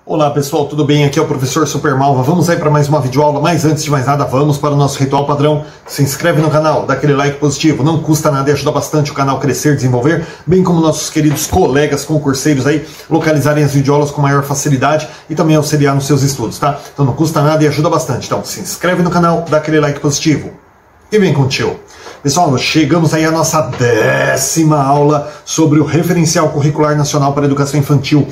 Olá pessoal, tudo bem? Aqui é o professor Super Malva. Vamos aí para mais uma videoaula, mas antes de mais nada, vamos para o nosso ritual padrão. Se inscreve no canal, dá aquele like positivo, não custa nada e ajuda bastante o canal a crescer, desenvolver, bem como nossos queridos colegas concurseiros aí localizarem as videoaulas com maior facilidade e também auxiliar nos seus estudos, tá? Então não custa nada e ajuda bastante. Então se inscreve no canal, dá aquele like positivo e vem com o tio. Pessoal, chegamos aí à nossa 10ª aula sobre o Referencial Curricular Nacional para a Educação Infantil.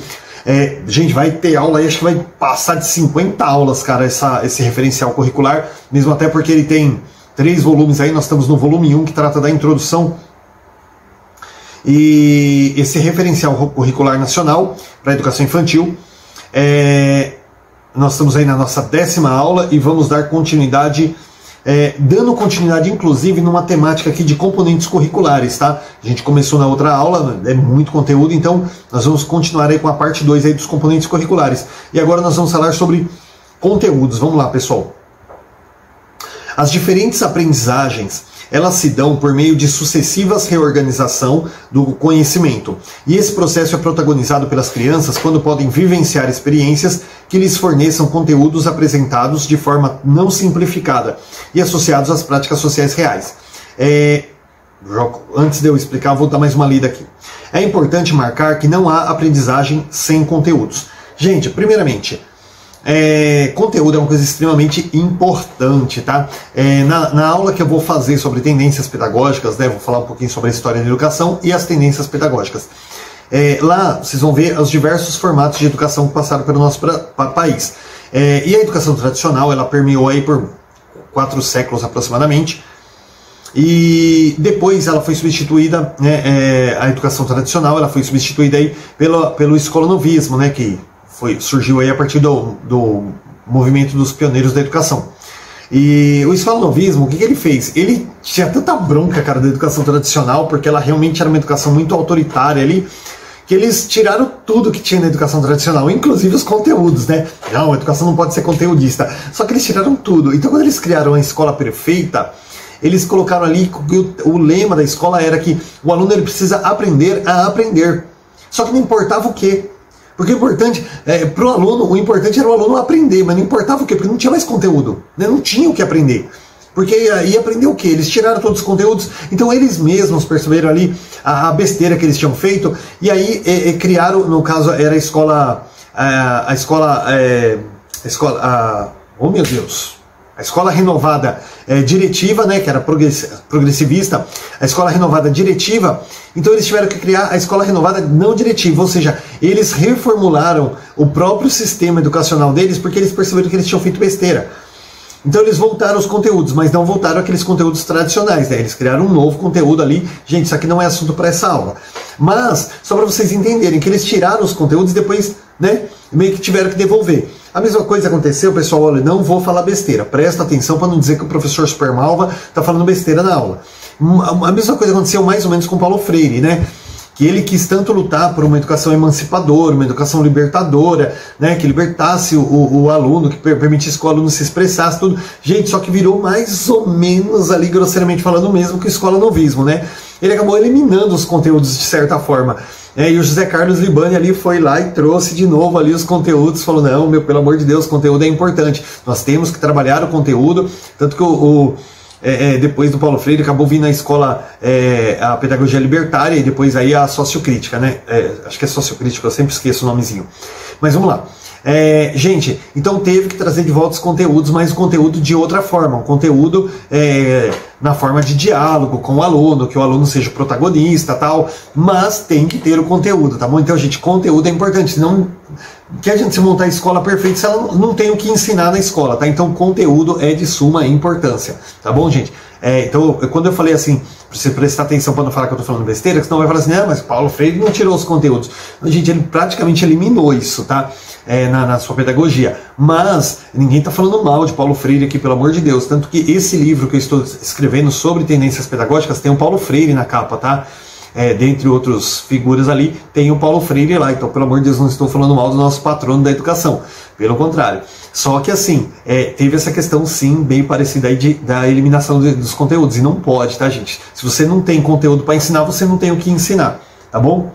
Gente, vai ter aula aí, acho que vai passar de 50 aulas, cara, esse referencial curricular, mesmo até porque ele tem 3 volumes aí, nós estamos no volume 1, que trata da introdução. E esse referencial curricular nacional para a educação infantil, nós estamos aí na nossa 10ª aula e vamos dar continuidade, dando continuidade inclusive numa temática aqui de componentes curriculares, tá? A gente começou na outra aula, é muito conteúdo, então nós vamos continuar aí com a parte 2 aí dos componentes curriculares. E agora nós vamos falar sobre conteúdos. Vamos lá, pessoal. As diferentes aprendizagens, elas se dão por meio de sucessivas reorganização do conhecimento. E esse processo é protagonizado pelas crianças quando podem vivenciar experiências que lhes forneçam conteúdos apresentados de forma não simplificada e associados às práticas sociais reais. Antes de eu explicar, vou dar mais uma lida aqui. É importante marcar que não há aprendizagem sem conteúdos. Gente, primeiramente, conteúdo é uma coisa extremamente importante, tá? Na aula que eu vou fazer sobre tendências pedagógicas, né, vou falar um pouquinho sobre a história da educação e as tendências pedagógicas. Lá vocês vão ver os diversos formatos de educação que passaram pelo nosso país. E a educação tradicional, ela permeou aí por 4 séculos aproximadamente. E depois ela foi substituída, né, a educação tradicional, ela foi substituída aí pelo escolanovismo, né, que surgiu aí a partir do movimento dos pioneiros da educação. E o escolanovismo, o que ele fez? Ele tinha tanta bronca, cara, da educação tradicional, porque ela realmente era uma educação muito autoritária ali, que eles tiraram tudo que tinha na educação tradicional, inclusive os conteúdos, né? Não, a educação não pode ser conteudista. Só que eles tiraram tudo. Então quando eles criaram a escola perfeita, eles colocaram ali que o lema da escola era que o aluno ele precisa aprender a aprender. Só que não importava o quê? Porque o importante, para o aluno, o importante era o aluno aprender, mas não importava o quê? Porque não tinha mais conteúdo, né? Não tinha o que aprender. Porque ia aprender o quê? Eles tiraram todos os conteúdos, então eles mesmos perceberam ali a besteira que eles tinham feito, e aí criaram, no caso, era a escola renovada diretiva, né, que era progressivista, a escola renovada diretiva. Então eles tiveram que criar a escola renovada não diretiva, ou seja, eles reformularam o próprio sistema educacional deles porque eles perceberam que eles tinham feito besteira. Então eles voltaram aos conteúdos, mas não voltaram àqueles conteúdos tradicionais, né? Eles criaram um novo conteúdo ali. Gente, isso aqui não é assunto para essa aula. Mas, só para vocês entenderem, que eles tiraram os conteúdos e depois, né, meio que tiveram que devolver. A mesma coisa aconteceu, pessoal, olha, não vou falar besteira. Presta atenção para não dizer que o professor Super Malva está falando besteira na aula. A mesma coisa aconteceu mais ou menos com Paulo Freire, né? Que ele quis tanto lutar por uma educação emancipadora, uma educação libertadora, né, que libertasse o aluno, que permitisse que o aluno se expressasse, tudo. Gente, só que virou mais ou menos ali, grosseiramente falando, mesmo que o escolanovismo, né? Ele acabou eliminando os conteúdos de certa forma. E o José Carlos Libani ali foi lá e trouxe de novo ali os conteúdos, falou, não, pelo amor de Deus, o conteúdo é importante. Nós temos que trabalhar o conteúdo, tanto que depois do Paulo Freire acabou vindo a escola, a pedagogia libertária e depois aí a sociocrítica, né? Acho que é sociocrítica, eu sempre esqueço o nomezinho. Mas vamos lá. Gente, então teve que trazer de volta os conteúdos, mas o conteúdo de outra forma, um conteúdo na forma de diálogo com o aluno, que o aluno seja o protagonista, tal, mas tem que ter o conteúdo, tá bom? Então, gente, conteúdo é importante, senão que a gente se montar a escola perfeita se ela não tem o que ensinar na escola, tá? Então, conteúdo é de suma importância, tá bom, gente? Então, quando eu falei assim, pra você prestar atenção para não falar que eu tô falando besteira, que senão vai falar assim, mas Paulo Freire não tirou os conteúdos. Gente, ele praticamente eliminou isso, tá? Na sua pedagogia. Mas ninguém tá falando mal de Paulo Freire aqui, pelo amor de Deus. Tanto que esse livro que eu estou escrevendo sobre tendências pedagógicas tem o Paulo Freire na capa, tá? Dentre outras figuras ali, tem o Paulo Freire lá. Então, pelo amor de Deus, não estou falando mal do nosso patrono da educação. Pelo contrário. Só que assim, teve essa questão sim, bem parecida aí da eliminação dos conteúdos. E não pode, tá, gente? Se você não tem conteúdo para ensinar, você não tem o que ensinar. Tá bom?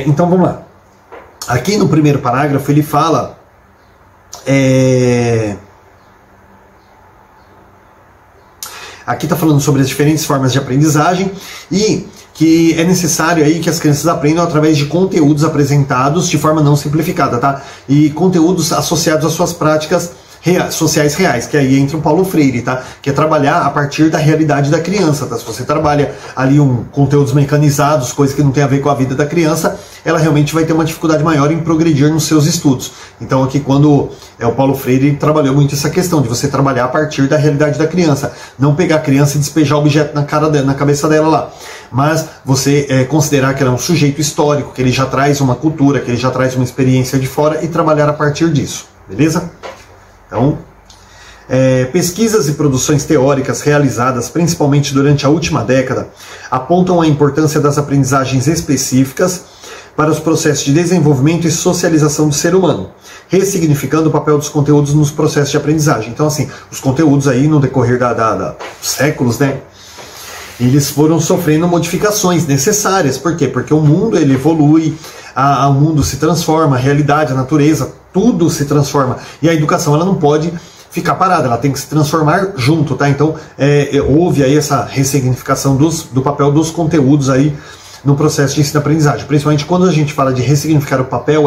Então, vamos lá. aqui no primeiro parágrafo ele fala aqui está falando sobre as diferentes formas de aprendizagem e que é necessário aí que as crianças aprendam através de conteúdos apresentados de forma não simplificada, tá? E conteúdos associados às suas práticas sociais reais, que aí entra o Paulo Freire, tá? Que é trabalhar a partir da realidade da criança, tá? Se você trabalha ali conteúdos mecanizados, coisas que não tem a ver com a vida da criança, ela realmente vai ter uma dificuldade maior em progredir nos seus estudos. Então aqui quando o Paulo Freire trabalhou muito essa questão de você trabalhar a partir da realidade da criança, não pegar a criança e despejar o objeto na cabeça dela lá, mas você considerar que ela é um sujeito histórico, que ele já traz uma cultura, que ele já traz uma experiência de fora e trabalhar a partir disso, beleza? Então, pesquisas e produções teóricas realizadas principalmente durante a última década apontam a importância das aprendizagens específicas para os processos de desenvolvimento e socialização do ser humano, ressignificando o papel dos conteúdos nos processos de aprendizagem. Então, assim, os conteúdos aí no decorrer dos séculos, né, eles foram sofrendo modificações necessárias. Por quê? Porque o mundo ele evolui, o mundo se transforma, a realidade, a natureza, tudo se transforma. E a educação ela não pode ficar parada, ela tem que se transformar junto, tá? Então houve aí essa ressignificação do papel dos conteúdos aí no processo de ensino-aprendizagem. Principalmente quando a gente fala de ressignificar o papel,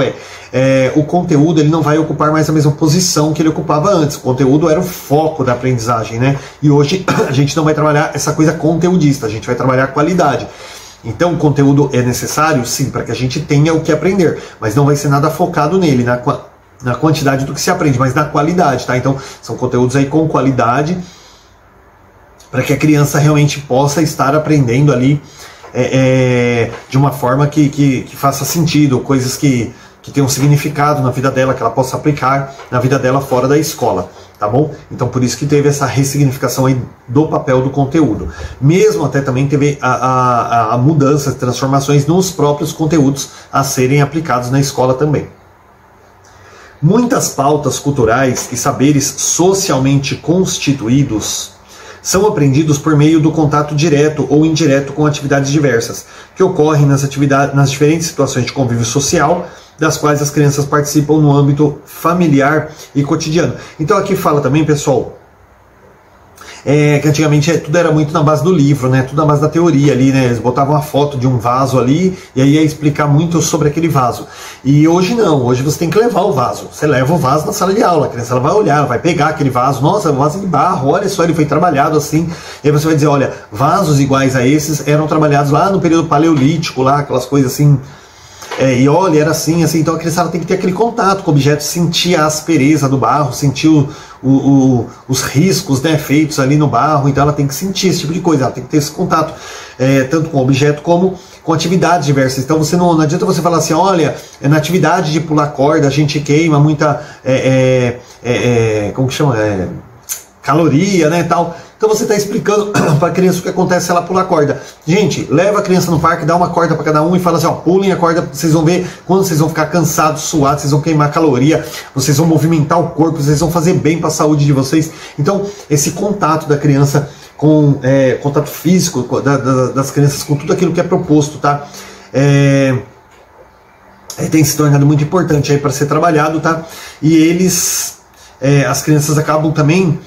o conteúdo ele não vai ocupar mais a mesma posição que ele ocupava antes. O conteúdo era o foco da aprendizagem, né? E hoje a gente não vai trabalhar essa coisa conteudista, a gente vai trabalhar a qualidade. Então o conteúdo é necessário, sim, para que a gente tenha o que aprender, mas não vai ser nada focado nele, na quantidade do que se aprende, mas na qualidade, tá? Então são conteúdos aí com qualidade, para que a criança realmente possa estar aprendendo ali de uma forma que faça sentido, coisas que tenham significado na vida dela, que ela possa aplicar na vida dela fora da escola, tá bom? Então por isso que teve essa ressignificação aí do papel do conteúdo. Mesmo até também teve a mudanças, transformações nos próprios conteúdos a serem aplicados na escola também. Muitas pautas culturais e saberes socialmente constituídos são aprendidos por meio do contato direto ou indireto com atividades diversas, que ocorrem nas diferentes situações de convívio social, das quais as crianças participam no âmbito familiar e cotidiano. Então aqui fala também, pessoal, que antigamente tudo era muito na base do livro, né? Tudo na base da teoria ali, né? Eles botavam uma foto de um vaso ali e aí ia explicar muito sobre aquele vaso. E hoje não, hoje você tem que levar o vaso. Você leva o vaso na sala de aula, a criança ela vai olhar, ela vai pegar aquele vaso, nossa, é um vaso de barro, olha só, ele foi trabalhado assim. E aí você vai dizer, olha, vasos iguais a esses eram trabalhados lá no período paleolítico, lá, aquelas coisas assim. E olha, era assim, então a criança tem que ter aquele contato com o objeto, sentir a aspereza do barro, sentir os riscos, né, feitos ali no barro, então ela tem que sentir esse tipo de coisa, ela tem que ter esse contato, tanto com o objeto como com atividades diversas. Então você não adianta você falar assim, olha, na atividade de pular corda a gente queima muita, como que chama? Caloria, né, tal. Então você está explicando para a criança o que acontece se ela pular corda. Gente, leva a criança no parque, dá uma corda para cada um e fala assim, ó, pulem a corda, vocês vão ver quando vocês vão ficar cansados, suados, vocês vão queimar caloria, vocês vão movimentar o corpo, vocês vão fazer bem para a saúde de vocês. Então, esse contato da criança com contato físico das crianças com tudo aquilo que é proposto, tá? Tem se tornado muito importante aí para ser trabalhado, tá? E as crianças acabam também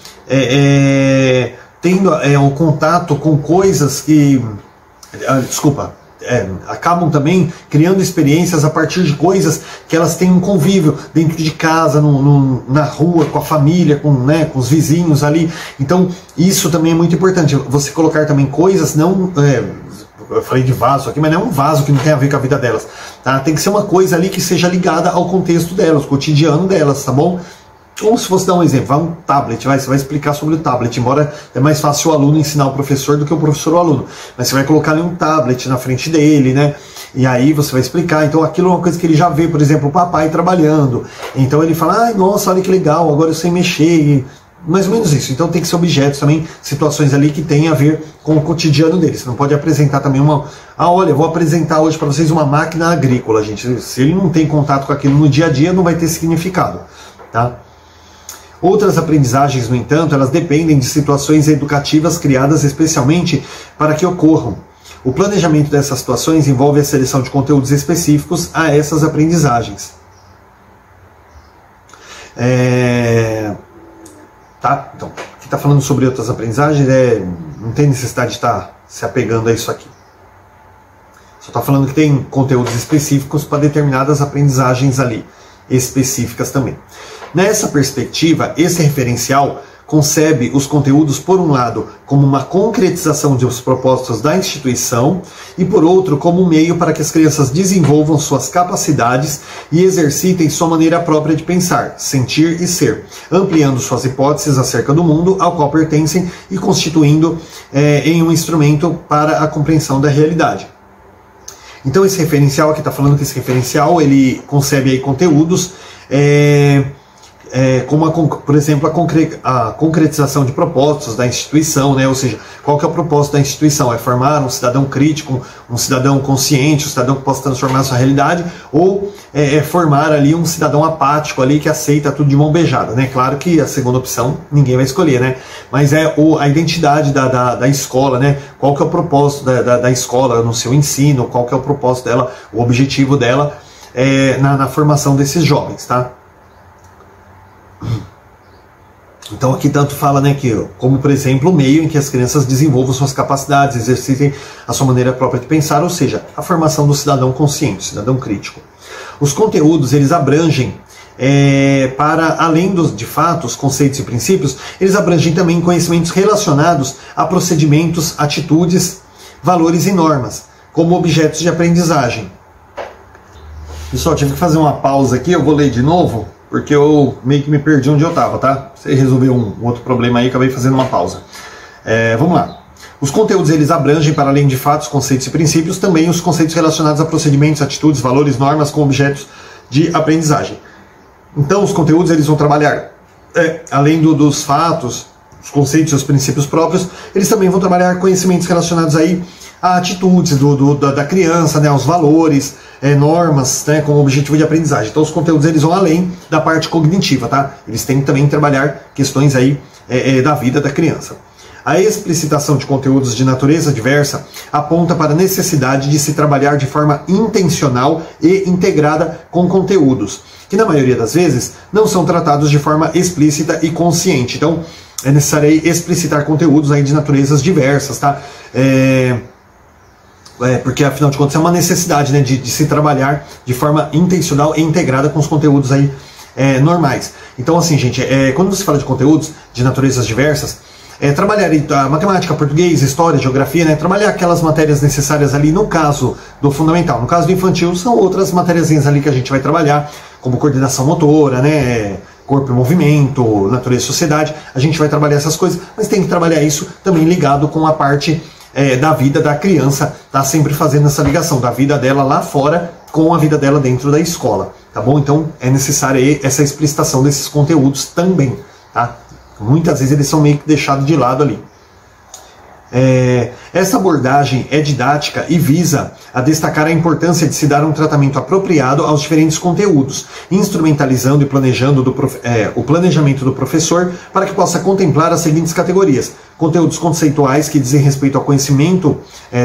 tendo um contato com coisas que, acabam também criando experiências a partir de coisas que elas têm um convívio dentro de casa, na rua, com a família, com os vizinhos ali. Então isso também é muito importante, você colocar também coisas, não... eu falei de vaso aqui, mas não é um vaso que não tem a ver com a vida delas, tá? Tem que ser uma coisa ali que seja ligada ao contexto delas, cotidiano delas, tá bom? Como se fosse dar um exemplo, vai um tablet, você vai explicar sobre o tablet, embora é mais fácil o aluno ensinar o professor do que o professor o aluno, mas você vai colocar ali um tablet na frente dele, né? E aí você vai explicar, então aquilo é uma coisa que ele já vê, por exemplo, o papai trabalhando, então ele fala, ai, nossa, olha que legal, agora eu sei mexer, mais ou menos isso. Então tem que ser objetos também, situações ali que tem a ver com o cotidiano dele. Você não pode apresentar também olha, eu vou apresentar hoje para vocês uma máquina agrícola, gente. Se ele não tem contato com aquilo no dia a dia, não vai ter significado, tá? Outras aprendizagens, no entanto, elas dependem de situações educativas criadas especialmente para que ocorram. O planejamento dessas situações envolve a seleção de conteúdos específicos a essas aprendizagens. Tá? Então, aqui está falando sobre outras aprendizagens, não tem necessidade de estar se apegando a isso aqui. Só está falando que tem conteúdos específicos para determinadas aprendizagens ali, específicas também. Nessa perspectiva, esse referencial concebe os conteúdos, por um lado, como uma concretização dos propósitos da instituição e, por outro, como um meio para que as crianças desenvolvam suas capacidades e exercitem sua maneira própria de pensar, sentir e ser, ampliando suas hipóteses acerca do mundo ao qual pertencem e constituindo em um instrumento para a compreensão da realidade. Então esse referencial, aqui está falando que esse referencial ele concebe aí conteúdos como, por exemplo, a concretização de propósitos da instituição, né? Ou seja, qual que é o propósito da instituição? É formar um cidadão crítico, um cidadão consciente, um cidadão que possa transformar a sua realidade, ou formar ali um cidadão apático ali que aceita tudo de mão beijada, né? Claro que a segunda opção ninguém vai escolher, né? Mas a identidade da escola, né? Qual que é o propósito da escola no seu ensino, qual que é o propósito dela, o objetivo dela na formação desses jovens, tá? Então aqui tanto fala, né, que como, por exemplo, o meio em que as crianças desenvolvam suas capacidades, exercitem a sua maneira própria de pensar, ou seja, a formação do cidadão consciente, cidadão crítico. Os conteúdos, eles abrangem, para além de fatos, conceitos e princípios, eles abrangem também conhecimentos relacionados a procedimentos, atitudes, valores e normas, como objetos de aprendizagem. Pessoal, tive que fazer uma pausa aqui, eu vou ler de novo, porque eu meio que me perdi onde eu estava, tá? Você resolveu um outro problema aí, acabei fazendo uma pausa. Vamos lá. Os conteúdos, eles abrangem, para além de fatos, conceitos e princípios, também os conceitos relacionados a procedimentos, atitudes, valores, normas, com objetos de aprendizagem. Então, os conteúdos, eles vão trabalhar, além dos fatos, os conceitos e os princípios próprios, eles também vão trabalhar conhecimentos relacionados aí a atitudes da criança, né, aos valores, normas, né, com o objetivo de aprendizagem. Então os conteúdos, eles vão além da parte cognitiva, tá? Eles têm que também trabalhar questões aí da vida da criança. A explicitação de conteúdos de natureza diversa aponta para a necessidade de se trabalhar de forma intencional e integrada com conteúdos, que na maioria das vezes não são tratados de forma explícita e consciente. Então é necessário explicitar conteúdos aí de naturezas diversas, tá? Porque afinal de contas é uma necessidade, né, de se trabalhar de forma intencional e integrada com os conteúdos aí normais. Então assim, gente, quando se fala de conteúdos de naturezas diversas, trabalhar a matemática, português, história, geografia, né, trabalhar aquelas matérias necessárias ali no caso do fundamental. No caso do infantil são outras matériazinhas ali que a gente vai trabalhar, como coordenação motora, né, corpo e movimento, natureza e sociedade. A gente vai trabalhar essas coisas, mas tem que trabalhar isso também ligado com a parte da vida da criança, tá sempre fazendo essa ligação da vida dela lá fora com a vida dela dentro da escola, tá bom? Então é necessária essa explicitação desses conteúdos também, tá? Muitas vezes eles são meio que deixados de lado ali. Essa abordagem é didática e visa a destacar a importância de se dar um tratamento apropriado aos diferentes conteúdos, instrumentalizando e planejando o planejamento do professor para que possa contemplar as seguintes categorias: conteúdos conceituais que dizem respeito ao conhecimento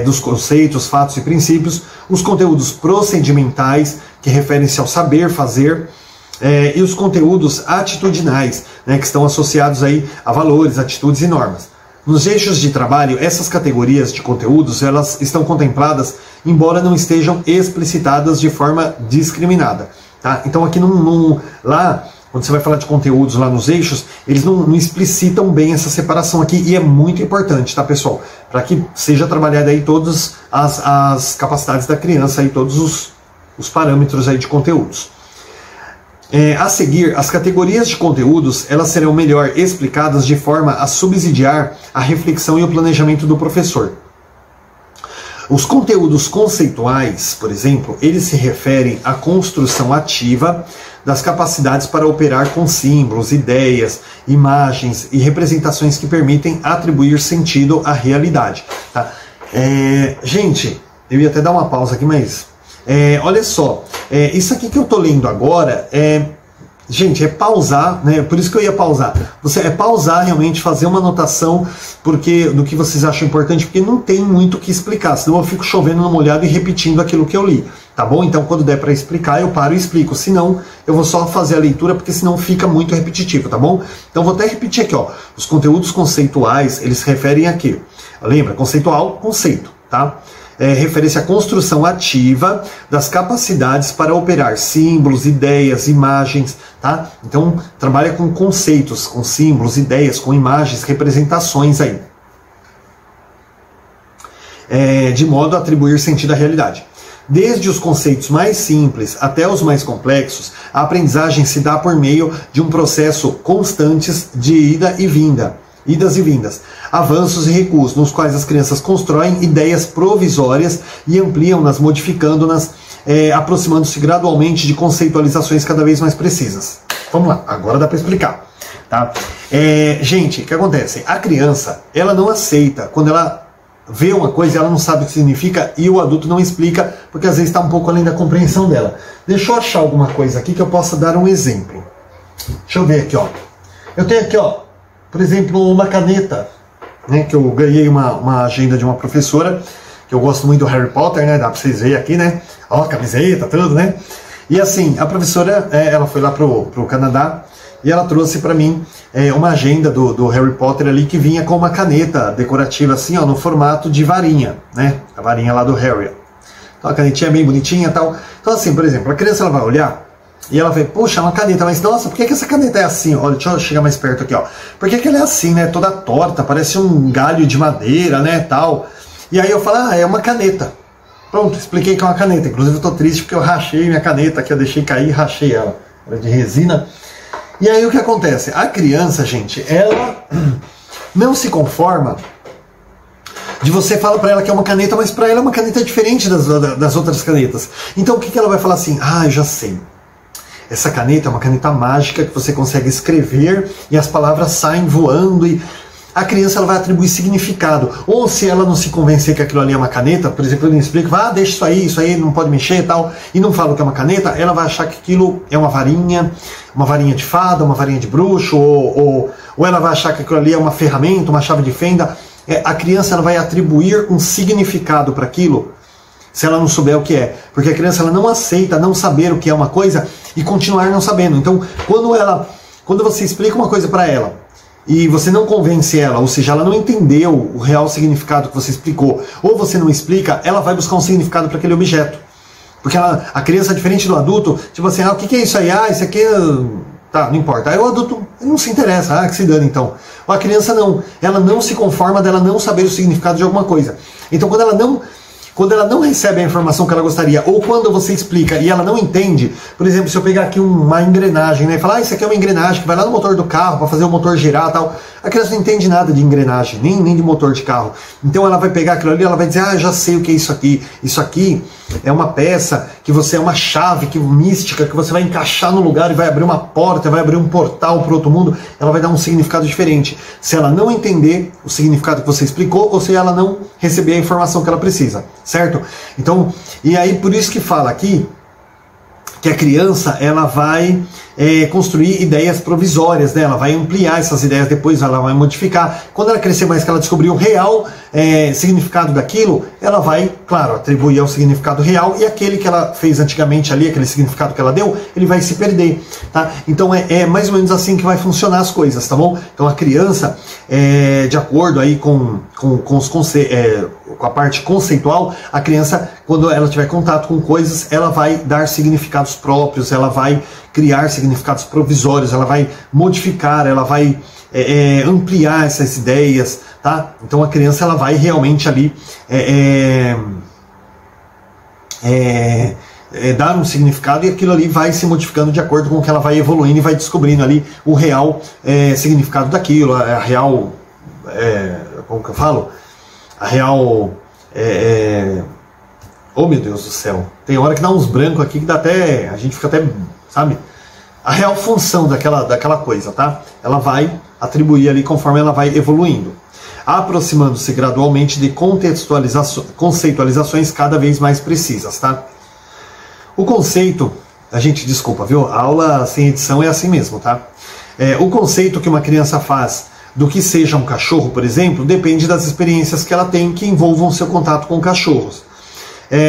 dos conceitos, fatos e princípios, os conteúdos procedimentais que referem-se ao saber fazer, e os conteúdos atitudinais, né, que estão associados aí a valores, atitudes e normas. Nos eixos de trabalho, essas categorias de conteúdos, elas estão contempladas, embora não estejam explicitadas de forma discriminada, tá? Então aqui lá, quando você vai falar de conteúdos lá nos eixos, eles não explicitam bem essa separação aqui, e é muito importante, tá, pessoal? Para que seja trabalhada aí todas as capacidades da criança, aí todos os parâmetros aí de conteúdos. A seguir, as categorias de conteúdos, elas serão melhor explicadas de forma a subsidiar a reflexão e o planejamento do professor. Os conteúdos conceituais, por exemplo, eles se referem à construção ativa das capacidades para operar com símbolos, ideias, imagens e representações que permitem atribuir sentido à realidade, tá? Gente, eu ia até dar uma pausa aqui, mas olha só, isso aqui que eu estou lendo agora gente, é pausar, né? Por isso que eu ia pausar. Você é pausar realmente, fazer uma anotação porque do que vocês acham importante, porque não tem muito o que explicar, senão eu fico chovendo no molhado e repetindo aquilo que eu li, tá bom? Então quando der para explicar, eu paro e explico. Senão, eu vou só fazer a leitura, porque senão fica muito repetitivo, tá bom? Então vou até repetir aqui, ó. Os conteúdos conceituais, eles se referem a quê? Lembra? Conceitual, conceito, tá? Referência à construção ativa das capacidades para operar símbolos, ideias, imagens, tá? Então, trabalha com conceitos, com símbolos, ideias, com imagens, representações aí. De modo a atribuir sentido à realidade. Desde os conceitos mais simples até os mais complexos, a aprendizagem se dá por meio de um processo constantes de idas e vindas, avanços e recuos, nos quais as crianças constroem ideias provisórias e ampliam-nas, modificando-nas, aproximando-se gradualmente de conceitualizações cada vez mais precisas. Vamos lá, agora dá para explicar. Tá? Gente, o que acontece? A criança, ela não aceita, quando ela vê uma coisa, ela não sabe o que significa e o adulto não explica, porque às vezes está um pouco além da compreensão dela. Deixa eu achar alguma coisa aqui que eu possa dar um exemplo. Deixa eu ver aqui, ó. Eu tenho aqui, ó, por exemplo, uma caneta, né, que eu ganhei uma agenda de uma professora, que eu gosto muito do Harry Potter, né, dá pra vocês verem aqui, né, ó, camiseta, tudo, né, e assim, a professora, ela foi lá pro Canadá, e ela trouxe pra mim uma agenda do Harry Potter ali, que vinha com uma caneta decorativa assim, ó, no formato de varinha, né, a varinha lá do Harry. Então a canetinha bem bonitinha e tal. Então assim, por exemplo, a criança ela vai olhar, e ela vê, puxa, uma caneta, mas nossa, por que essa caneta é assim? Olha, deixa eu chegar mais perto aqui, ó. Por que ela é assim, né? Toda torta, parece um galho de madeira, né, tal. E aí eu falo, é uma caneta. Pronto, expliquei que é uma caneta. Inclusive eu tô triste porque eu rachei minha caneta aqui, eu deixei cair e rachei ela. Era de resina. E aí o que acontece? A criança, gente, ela não se conforma de você falar para ela que é uma caneta, mas para ela é uma caneta diferente das outras canetas. Então o que ela vai falar assim? Eu já sei. Essa caneta é uma caneta mágica que você consegue escrever e as palavras saem voando e a criança ela vai atribuir significado. Ou se ela não se convencer que aquilo ali é uma caneta, por exemplo, eu não explico, deixa isso aí, não pode mexer e tal, e não fala que é uma caneta, ela vai achar que aquilo é uma varinha de fada, uma varinha de bruxo, ou ela vai achar que aquilo ali é uma ferramenta, uma chave de fenda. A criança ela vai atribuir um significado para aquilo, se ela não souber o que é. Porque a criança ela não aceita não saber o que é uma coisa e continuar não sabendo. Então, quando você explica uma coisa para ela e você não convence ela, ou seja, ela não entendeu o real significado que você explicou, ou você não explica, ela vai buscar um significado para aquele objeto. Porque a criança, diferente do adulto, tipo assim, o que é isso aí? Isso aqui tá, não importa. Aí o adulto não se interessa, que se dane então. A criança não, ela não se conforma dela não saber o significado de alguma coisa. Então quando ela não recebe a informação que ela gostaria, ou quando você explica e ela não entende, por exemplo, se eu pegar aqui uma engrenagem, né, e falar, isso aqui é uma engrenagem que vai lá no motor do carro para fazer o motor girar e tal, a criança não entende nada de engrenagem, nem de motor de carro. Então ela vai pegar aquilo ali, ela vai dizer, já sei o que é isso aqui. Isso aqui é uma peça que você é uma chave mística que você vai encaixar no lugar e vai abrir uma porta, vai abrir um portal para outro mundo. Ela vai dar um significado diferente. Se ela não entender o significado que você explicou, ou se ela não receber a informação que ela precisa, certo? Então, e aí por isso que fala aqui que a criança ela vai construir ideias provisórias, né? Ela vai ampliar essas ideias, depois ela vai modificar. Quando ela crescer mais, que ela descobrir o real significado daquilo, ela vai, claro, atribuir ao significado real, e aquele que ela fez antigamente ali, aquele significado que ela deu, ele vai se perder, tá? Então é mais ou menos assim que vai funcionar as coisas, tá bom? Então a criança, de acordo aí com a parte conceitual, a criança, quando ela tiver contato com coisas, ela vai dar significados próprios, ela vai criar significados provisórios, ela vai modificar, ela vai ampliar essas ideias, tá? Então a criança ela vai realmente ali dar um significado, e aquilo ali vai se modificando de acordo com o que ela vai evoluindo e vai descobrindo ali o real significado daquilo, a real, como que eu falo? A real, oh meu Deus do céu, tem hora que dá uns brancos aqui que dá até, a gente fica até, sabe? A real função daquela coisa, tá? Ela vai atribuir ali conforme ela vai evoluindo, aproximando-se gradualmente de conceitualizações cada vez mais precisas, tá? O conceito A gente, desculpa, viu? A aula sem edição é assim mesmo, tá? O conceito que uma criança faz do que seja um cachorro, por exemplo, depende das experiências que ela tem que envolvam seu contato com cachorros.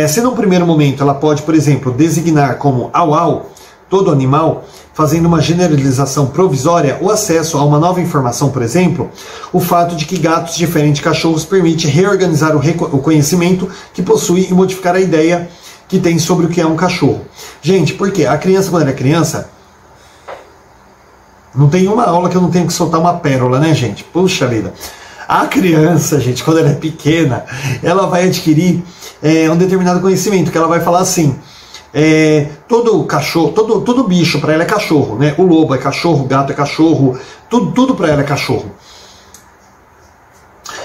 Se num primeiro momento ela pode, por exemplo, designar como au-au todo animal, fazendo uma generalização provisória, o acesso a uma nova informação, por exemplo, o fato de que gatos diferentes de cachorros permite reorganizar o conhecimento que possui e modificar a ideia que tem sobre o que é um cachorro. Gente, por quê? A criança, quando ela é criança, não tem uma aula que eu não tenho que soltar uma pérola, né, gente? Puxa vida. A criança, gente, quando ela é pequena, ela vai adquirir um determinado conhecimento, que ela vai falar assim, todo cachorro, todo bicho para ela é cachorro, né? O lobo é cachorro, o gato é cachorro, tudo para ela é cachorro.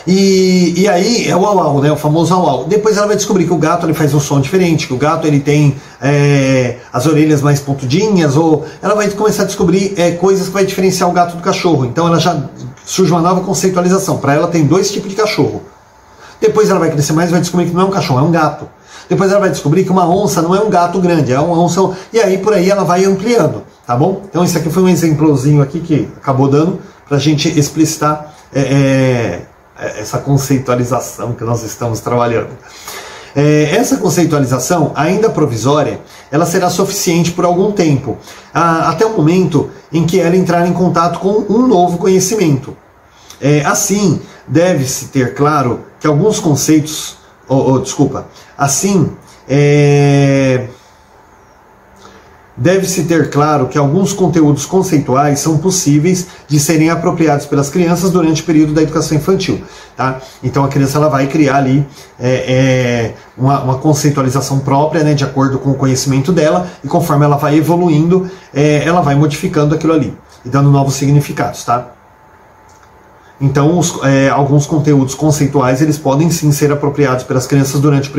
E aí é o au-au, né? O famoso au-au. Depois ela vai descobrir que o gato ele faz um som diferente, que o gato ele tem as orelhas mais pontudinhas, ou ela vai começar a descobrir coisas que vai diferenciar o gato do cachorro. Então ela já surge uma nova conceitualização. Para ela tem 2 tipos de cachorro. Depois ela vai crescer mais e vai descobrir que não é um cachorro, é um gato. Depois ela vai descobrir que uma onça não é um gato grande, é uma onça. E aí por aí ela vai ampliando, tá bom? Então esse aqui foi um exemplozinho aqui que acabou dando para a gente explicitar essa conceitualização que nós estamos trabalhando. Essa conceitualização, ainda provisória, ela será suficiente por algum tempo, até o momento em que ela entrar em contato com um novo conhecimento. Assim, deve-se ter claro que alguns conceitos, deve-se ter claro que alguns conteúdos conceituais são possíveis de serem apropriados pelas crianças durante o período da educação infantil. Tá? Então a criança ela vai criar ali uma conceitualização própria, né, de acordo com o conhecimento dela, e conforme ela vai evoluindo, ela vai modificando aquilo ali e dando novos significados. Tá? Então, alguns conteúdos conceituais eles podem sim ser apropriados pelas crianças durante o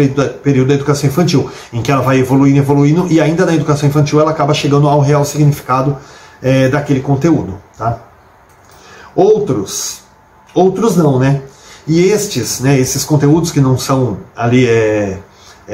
período da educação infantil, em que ela vai evoluindo, e ainda na educação infantil ela acaba chegando ao real significado daquele conteúdo. Tá? Outros não, né? E esses conteúdos que não são ali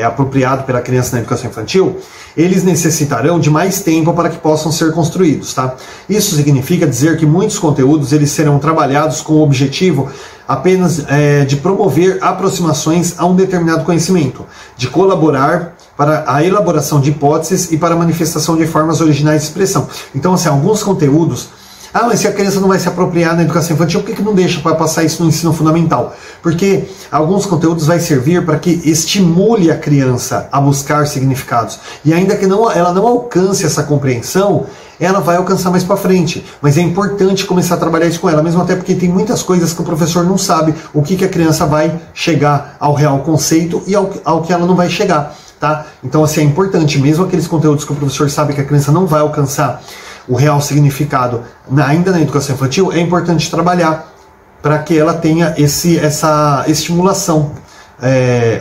apropriado pela criança na educação infantil, eles necessitarão de mais tempo para que possam ser construídos, tá? Isso significa dizer que muitos conteúdos eles serão trabalhados com o objetivo apenas de promover aproximações a um determinado conhecimento, de colaborar para a elaboração de hipóteses e para a manifestação de formas originais de expressão. Então, assim, alguns conteúdos... mas se a criança não vai se apropriar na educação infantil, por que não deixa para passar isso no ensino fundamental? Porque alguns conteúdos vai servir para que estimule a criança a buscar significados. E ainda que ela não alcance essa compreensão, ela vai alcançar mais para frente. Mas é importante começar a trabalhar isso com ela, mesmo até porque tem muitas coisas que o professor não sabe o que a criança vai chegar ao real conceito e ao que ela não vai chegar. Tá? Então, assim, é importante, mesmo aqueles conteúdos que o professor sabe que a criança não vai alcançar o real significado ainda na educação infantil, é importante trabalhar para que ela tenha essa estimulação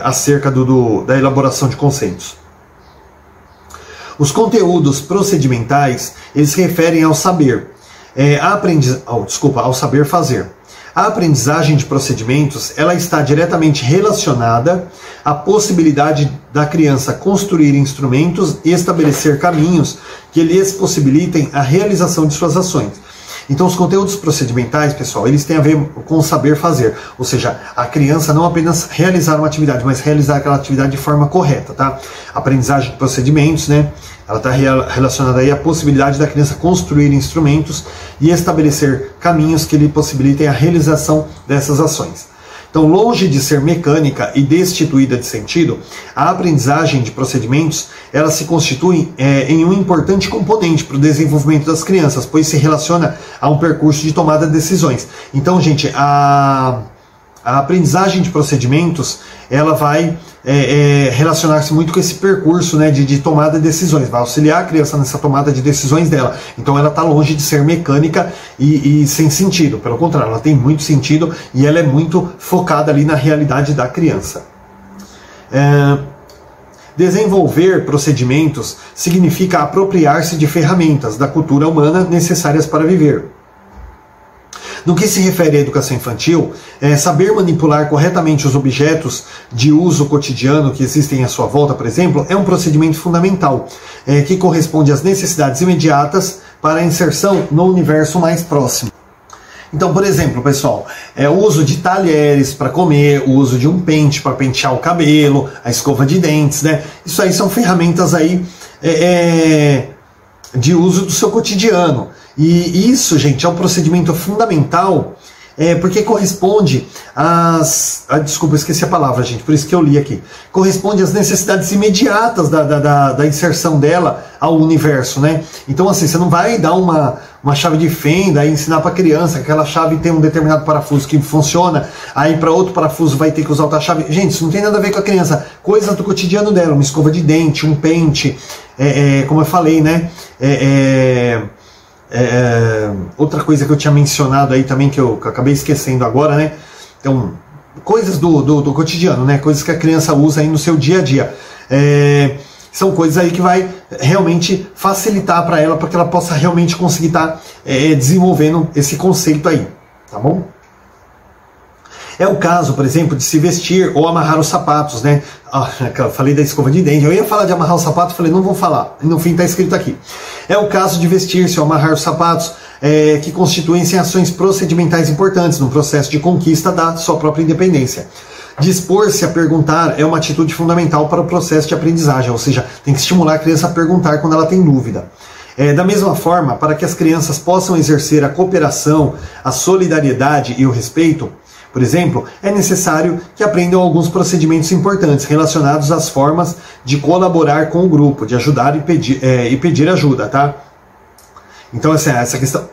acerca da elaboração de conceitos. Os conteúdos procedimentais, eles se referem ao saber, ao saber fazer. A aprendizagem de procedimentos, ela está diretamente relacionada à possibilidade da criança construir instrumentos e estabelecer caminhos que lhes possibilitem a realização de suas ações. Então, os conteúdos procedimentais, pessoal, eles têm a ver com o saber fazer, ou seja, a criança não apenas realizar uma atividade, mas realizar aquela atividade de forma correta, tá? Aprendizagem de procedimentos, né? Ela está relacionada aí à possibilidade da criança construir instrumentos e estabelecer caminhos que lhe possibilitem a realização dessas ações. Então, longe de ser mecânica e destituída de sentido, a aprendizagem de procedimentos ela se constitui em um importante componente para o desenvolvimento das crianças, pois se relaciona a um percurso de tomada de decisões. Então, gente, a aprendizagem de procedimentos ela vai relacionar-se muito com esse percurso, né, de tomada de decisões, vai auxiliar a criança nessa tomada de decisões dela. Então ela está longe de ser mecânica e sem sentido, pelo contrário, ela tem muito sentido e ela é muito focada ali na realidade da criança. Desenvolver procedimentos significa apropriar-se de ferramentas da cultura humana necessárias para viver. No que se refere à educação infantil, saber manipular corretamente os objetos de uso cotidiano que existem à sua volta, por exemplo, é um procedimento fundamental, que corresponde às necessidades imediatas para a inserção no universo mais próximo. Então, por exemplo, pessoal, o uso de talheres para comer, o uso de um pente para pentear o cabelo, a escova de dentes, né? Isso aí são ferramentas aí de uso do seu cotidiano. E isso, gente, é um procedimento fundamental, porque corresponde às... desculpa, esqueci a palavra, gente, por isso que eu li aqui. Corresponde às necessidades imediatas da inserção dela ao universo, né? Então, assim, você não vai dar uma chave de fenda e ensinar para a criança que aquela chave tem um determinado parafuso que funciona, aí para outro parafuso vai ter que usar outra chave. Gente, isso não tem nada a ver com a criança. Coisas do cotidiano dela, uma escova de dente, um pente, como eu falei, né? Outra coisa que eu tinha mencionado aí também, que eu acabei esquecendo agora, né? Então, coisas do cotidiano, né? Coisas que a criança usa aí no seu dia a dia. São coisas aí que vai realmente facilitar para ela, para que ela possa realmente conseguir estar desenvolvendo esse conceito aí, tá bom? É o caso, por exemplo, de se vestir ou amarrar os sapatos, né? Eu falei da escova de dente, eu ia falar de amarrar os sapatos, falei, não vou falar, e no fim está escrito aqui. É o caso de vestir-se ou amarrar os sapatos, que constituem-se ações procedimentais importantes no processo de conquista da sua própria independência. Dispor-se a perguntar é uma atitude fundamental para o processo de aprendizagem, ou seja, tem que estimular a criança a perguntar quando ela tem dúvida. Da mesma forma, para que as crianças possam exercer a cooperação, a solidariedade e o respeito, por exemplo, é necessário que aprendam alguns procedimentos importantes relacionados às formas de colaborar com o grupo, de ajudar e pedir ajuda, tá? Então, essa questão...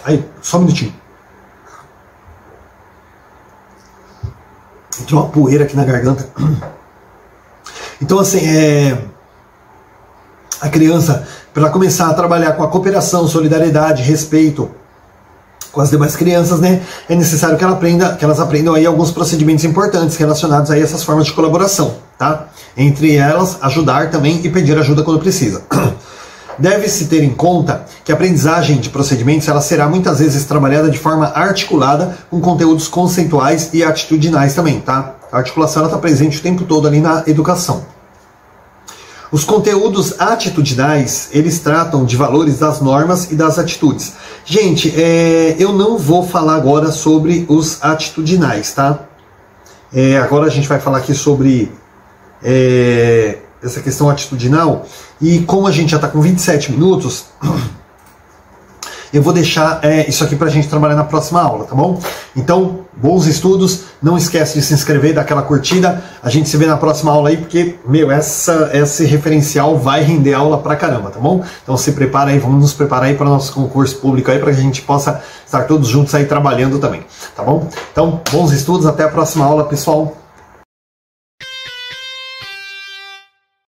Aí, só um minutinho. Entrou uma poeira aqui na garganta. Então, assim, a criança, para ela começar a trabalhar com a cooperação, solidariedade, respeito com as demais crianças, né, é necessário que elas aprendam aí alguns procedimentos importantes relacionados a essas formas de colaboração, tá? Entre elas, ajudar também e pedir ajuda quando precisa. Deve-se ter em conta que a aprendizagem de procedimentos ela será muitas vezes trabalhada de forma articulada com conteúdos conceituais e atitudinais também, tá? A articulação está presente o tempo todo ali na educação. Os conteúdos atitudinais, eles tratam de valores das normas e das atitudes. Gente, eu não vou falar agora sobre os atitudinais, tá? Agora a gente vai falar aqui sobre essa questão atitudinal. E como a gente já está com 27 minutos, eu vou deixar isso aqui para a gente trabalhar na próxima aula, tá bom? Então, bons estudos, não esquece de se inscrever, dar aquela curtida, a gente se vê na próxima aula aí, porque, esse referencial vai render aula pra caramba, tá bom? Então se prepara aí, vamos nos preparar aí para o nosso concurso público aí, para que a gente possa estar todos juntos aí trabalhando também, tá bom? Então, bons estudos, até a próxima aula, pessoal!